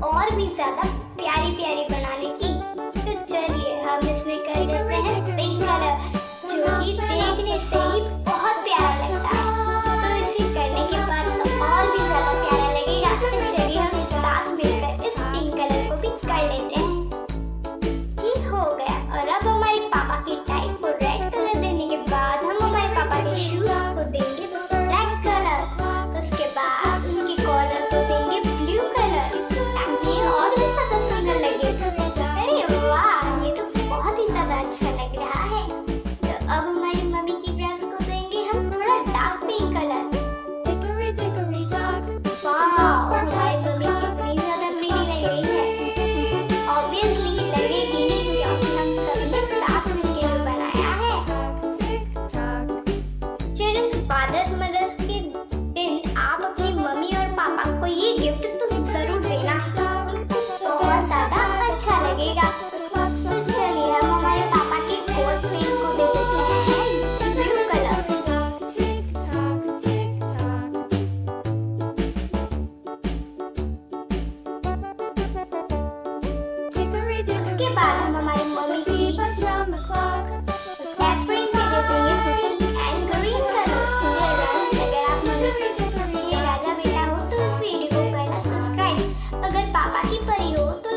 और भी ज्यादा प्यारी प्यारी बनाने की। तो चलिए हम इसमें कर देते हैं पिंक कलर, जो कि देखने से ही बहुत प्यारा लगता है। तो इसे करने के बाद तो और भी ज्यादा प्यारा लगेगा। तो चलिए हम साथ मिलकर इस पिंक कलर को भी कर लेते हैं। ये हो गया। और अब हमारे पापा की टाई को रेड कलर देने के बाद हम हमारे पापा के शूज को देंगे ब्लैक कलर। उसके बाद उनके कॉलर को देंगे ब्लू कलर, ताकि ये और भी ज्यादा सुंदर लगे। अरे वाह, ये तो बहुत ही ज्यादा अच्छा लग रहा है। तो अब हमारी मम्मी की ड्रेस को देंगे हम थोड़ा डार्क पिंक कलर। वाह, हमारी मम्मी कितनी ज्यादा प्रीटी लग रही है। ऑब्वियसली लगेगी ही, क्योंकि हम सभी साथ मिलके जो बनाया है। चिल्ड्रंस फादर्स मदर्स के दिन आप अपनी मम्मी और पापा को ये गिफ्ट तो जरूर देना, उनको बहुत ज्यादा अच्छा लगेगा। तो चलिए हम हमारे पापा के कोट पेंट को दे देते हैं ब्लू कलर। उसके बाद हम हमारी मम्मी की एप्रिन पे दे देंगे pink and green colour. Childrens, अगर आप मम्मी के राजा बेटा हो तो इस वीडियो को करना सब्सक्राइब। अगर पापा की परी हो तो